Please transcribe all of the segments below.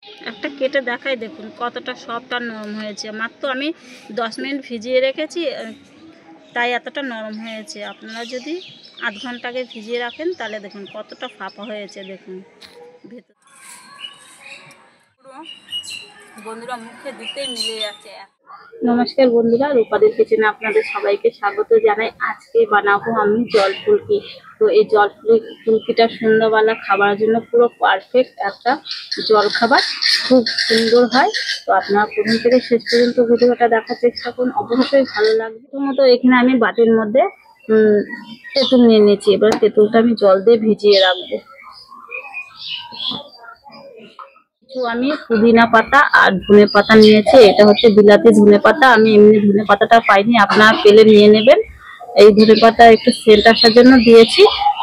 একটা কেটে দেখাই, দেখুন কতটা সফট আর নরম হয়েছে। মাত্র আমি 10 মিনিট ভিজিয়ে রেখেছি, তাই এতটা নরম হয়েছে। আপনারা যদি আধ ঘন্টা আগে ভিজিয়ে রাখেন তাহলে দেখুন কতটা ফাঁপা হয়েছে। দেখুন ভেতর পুরো বন্ধুরা মুখে দিতেই মিলে যাচ্ছে। নমস্কার বন্ধুরা, রূপাদের কিচেনে আপনাদের সবাইকে স্বাগত জানাই। আজকে বানাবো আমি জল ফুলকি। তো এই জল ফুলকিটা সন্ধ্যাবেলা খাবার জন্য পুরো পারফেক্ট একটা জল খাবার, খুব সুন্দর হয়। তো আপনারা প্রথম থেকে শেষ পর্যন্ত ভিডিওটা দেখার চেষ্টা করুন, অবশ্যই ভালো লাগবে। প্রথমত এখানে আমি বাটির মধ্যে তেঁতুল নিয়ে নিয়েছি। এবার তেঁতুলটা আমি জল দিয়ে ভিজিয়ে রাখবো। আমি পুদিনা পাতা আর ধনে পাতা নিয়েছি। এটা হচ্ছে বিলাতি ধনে পাতা, আমি এমনি ধনে পাতাটা পাইনি, আপনারা পেলে নিয়ে নেবেন। এই ধনে পাতা একটু সেন্ট আসার জন্য দিয়েছি।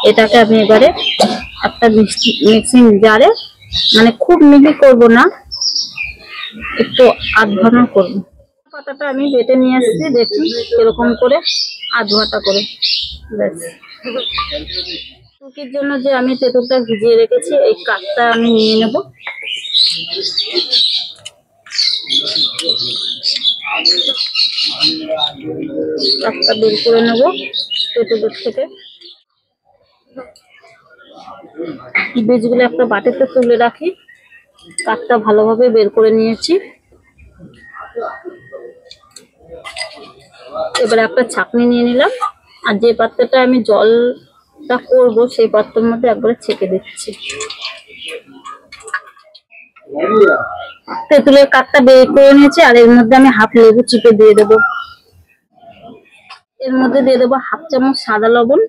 এটাকে আমি এবারে একটা মিক্সিং জারে, মানে খুব মিহি করব না, একটু আধ ভাঙা করবো। পাতাটা আমি বেটে নিয়ে এসেছি, দেখুন এরকম করে আধ ভাটা করে। ব্যাস, ফুলকির জন্য যে আমি তেঁতুলটা ভিজিয়ে রেখেছি, এই কাঠটা আমি নিয়ে নেব। কাঠটা বের করে নেব তেঁতুলের থেকে। বীজগুলো একটা বাটিতে তুলে রাখি। কাঠটা ভালোভাবে বের করে নিয়েছি। এবার একটা ছাঁকনি নিয়ে নিলাম, আর যে পাত্রটা আমি জলটা করব সেই পাত্রের মধ্যে একবারে ছেঁকে দিচ্ছি। তেঁতুলের কাঠটা বের করে নিয়েছি, আর এর মধ্যে আমি হাফ লেবু চিপে দিয়ে দেবো। এর মধ্যে দিয়ে দেবো হাফ চামচ সাদা লবণ,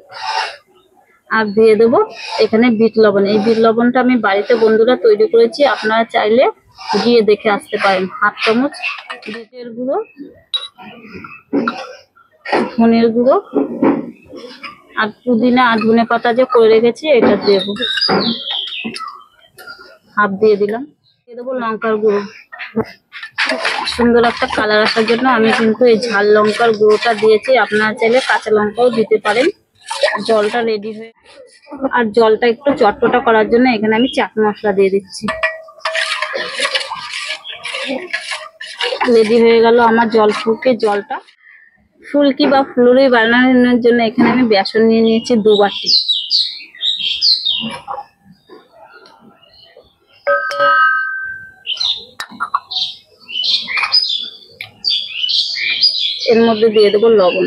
আর দিয়ে দেবো এখানে বিট লবণ। এই বিট লবণটা আমি বাড়িতে বন্ধুরা তৈরি করেছি, আপনারা চাইলে গিয়ে দেখে আসতে পারেন। হাফ চামচ বিটের গুঁড়ো, ধনের গুঁড়ো, আর পুদিনা আর ধনে পাতা যে করে রেখেছি এটা দেবো, হাফ দিয়ে দিলাম। দিয়ে দেবো লঙ্কার গুঁড়ো, সুন্দর একটা কালার আসার জন্য আমি কিন্তু এই ঝাল লঙ্কার গুঁড়োটা দিয়েছি, আপনারা চাইলে কাঁচা লঙ্কাও দিতে পারেন। জলটা রেডি হয়ে, আর জলটা একটু চটপটা করার জন্য এখানে আমি চাট মশলা দিয়ে দিচ্ছি। রেডি হয়ে গেল আমার জল ফুলকি। জলটা ফুলকি বা ফুলুরি বানানোর জন্য এখানে আমি বেসন নিয়ে নিয়েছি 2 বাটি। এর মধ্যে দিয়ে দেবো লবণ,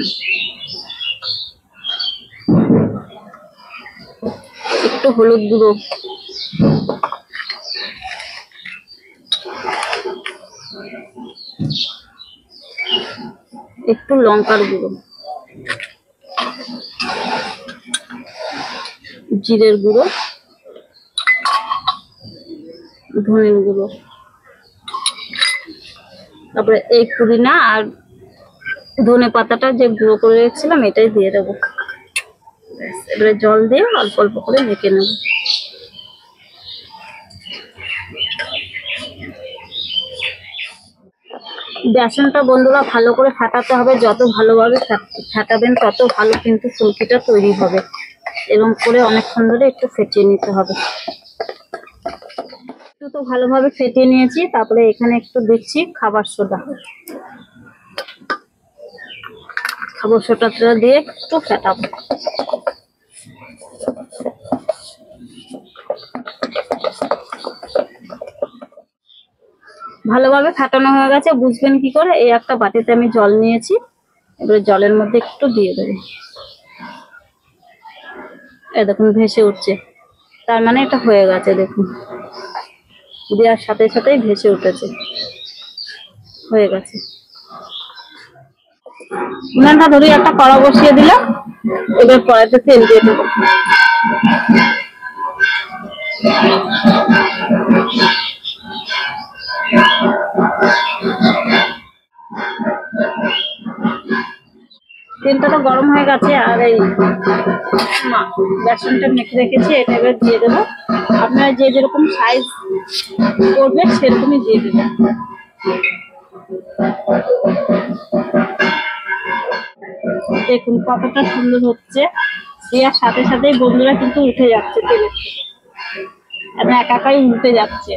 একটু হলুদ গুঁড়ো, একটু লঙ্কার গুঁড়ো, জিরের গুঁড়ো, ধনের গুঁড়ো, তারপরে এই পুদিনা আর ধনে পাতাটা যে গুঁড়ো করে রেখেছিলাম এটাই দিয়ে দেবো। এবারে জল দিয়ে অল্প অল্প করে মেখে নেব। বেসনটা বন্ধুরা ভালো করে ফাটাতে হবে, যত ভালোভাবে ফাটাবেন তত ভালো কিন্তু ফুলকিটা তৈরি হবে। এরকম করে অনেকক্ষণ ধরে একটু ফেটিয়ে নিতে হবে। একটু তো ভালোভাবে ফেটিয়ে নিয়েছি, তারপরে এখানে একটু দিচ্ছি খাবার সোডা। খাবার সোডাটা দিয়ে একটু ফেটাবো। ভালোভাবে ফাটানো হয়ে গেছে, বুঝবেন কি করে? এই একটা বাটিতে আমি জল নিয়েছি, এবারে জলের মধ্যে একটু দিয়ে দেবো। এই দেখুন ভেসে উঠছে, তার মানে এটা হয়ে গেছে। দেখুন দেওয়ার সাথে সাথেই ভেসে উঠেছে, হয়ে গেছে। উনানটা ধরে একটা কড়া বসিয়ে দিলাম, এবার কড়াইতে তেল দিয়ে দেবো। তেলটা তো গরম হয়ে গেছে, আর এই বেসনটা মেখে রেখেছি এটা এবার দিয়ে দেবো। আপনারা যে যেরকম সাইজ করবেন সেরকমই দিয়ে দেবেন। দেখুন কতটা সুন্দর হচ্ছে, দেওয়ার সাথে সাথেই বন্ধুরা কিন্তু উঠে যাচ্ছে তেলের থেকে। আমি একা একাই উল্টে যাচ্ছে,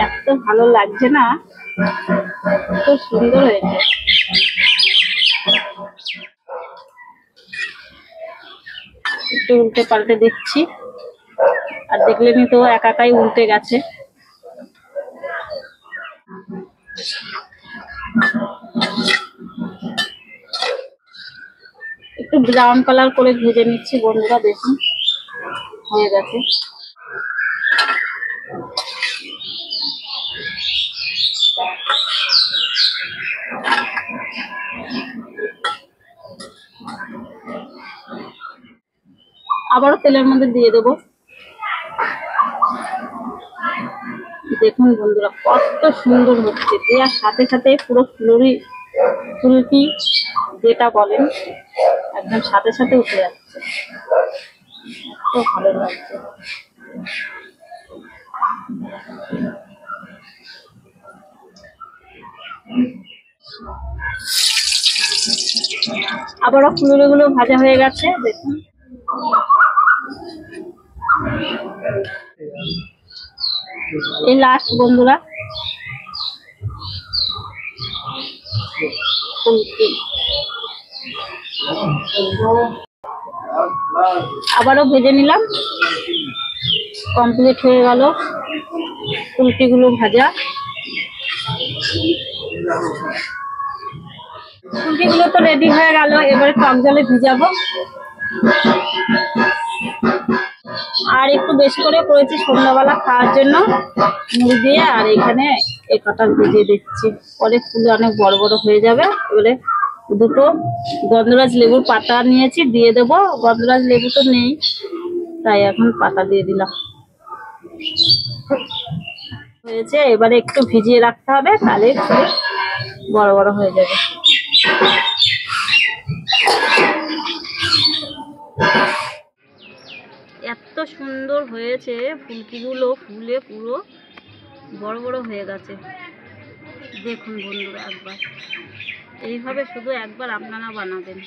এত ভালো লাগছে না, খুব সুন্দর হয়েছে। একটু উল্টে পাল্টে দিচ্ছি, আর দেখলেনি তো একা একাই উল্টে গেছে। একটু ব্রাউন কালার করে ভেজে নিচ্ছি বন্ধুরা, দেখুন হয়ে গেছে। আবারও তেলের মধ্যে দিয়ে দেবো। দেখুন বন্ধুরা কত সুন্দর হচ্ছে, দেওয়ার সাথে সাথে পুরো ফুলকি যেটা বলেন একদম সাথে সাথে উঠে যাচ্ছে, এত ভালো লাগছে। আবারও ফুলুরিগুলো ভাজা হয়ে গেছে, দেখুন। এই লাস্ট বন্ধুরা ফুলকি, আবারও ভেজে নিলাম, কমপ্লিট হয়ে গেল ফুলকিগুলো ভাজা। ফুলকিগুলো তো রেডি হয়ে গেল, এবারে টক জলে ভিজাবো। আর একটু বেশি করে করেছি সন্ধ্যাবেলা খাওয়ার জন্য মুড়ি দিয়ে, আর এখানে এই কটা ভিজিয়ে দিচ্ছি, পরে ফুলে অনেক বড় বড় হয়ে যাবে। এবারে দুটো গন্ধরাজ লেবুর পাতা নিয়েছি, দিয়ে দেবো। গন্ধরাজ লেবু তো নেই, তাই এখন পাতা দিয়ে দিলাম। হয়েছে, এবারে একটু ভিজিয়ে রাখতে হবে, তাহলে বড় বড় হয়ে যাবে। এত সুন্দর হয়েছে ফুলকিগুলো, ফুলে পুরো বড় বড় হয়ে গেছে। দেখুন বন্ধুরা একবার এইভাবে শুধু একবার আপনারা বানাবেন।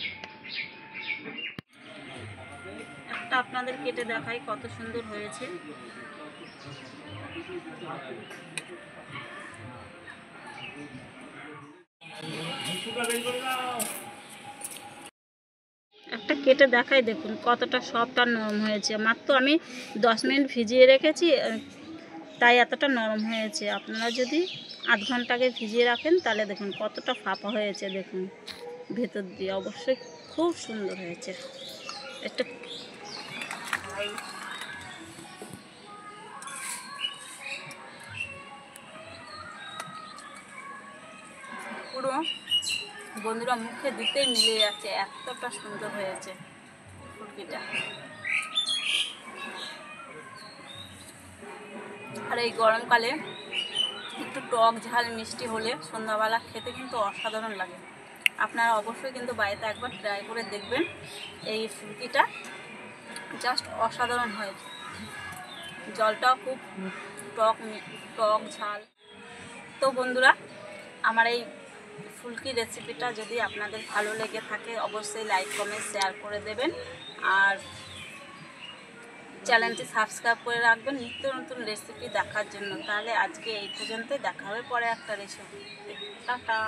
একটা আপনাদের কেটে দেখাই কত সুন্দর হয়েছে। একটা কেটে দেখাই, দেখুন কতটা সফট আর নরম হয়েছে। মাত্র আমি 10 মিনিট ভিজিয়ে রেখেছি, তাই এতটা নরম হয়েছে। আপনারা যদি আধ ঘন্টা আগে ভিজিয়ে রাখেন তাহলে দেখুন কতটা ফাঁপা হয়েছে, দেখুন ভেতর দিয়ে অবশ্যই খুব সুন্দর হয়েছে। একটা পুরো বন্ধুরা মুখে দিতেই মিলে যাচ্ছে, এতটা সুন্দর হয়েছে ফুলকিটা। আর এই গরমকালে একটু টক ঝাল মিষ্টি হলে সন্ধ্যাবেলা খেতে কিন্তু অসাধারণ লাগে। আপনারা অবশ্যই কিন্তু বাড়িতে একবার ট্রাই করে দেখবেন, এই ফুলকিটা জাস্ট অসাধারণ হয়েছে। জলটাও খুব টক ঝাল। তো বন্ধুরা আমার এই ফুলকি রেসিপিটা যদি আপনাদের ভালো লেগে থাকে অবশ্যই লাইক কমেন্ট শেয়ার করে দেবেন, আর চ্যানেলটি সাবস্ক্রাইব করে রাখবেন নিত্য নতুন রেসিপি দেখার জন্য। তাহলে আজকে এই পর্যন্তই, দেখা হবে পরে একটা রেসিপি। টাটা।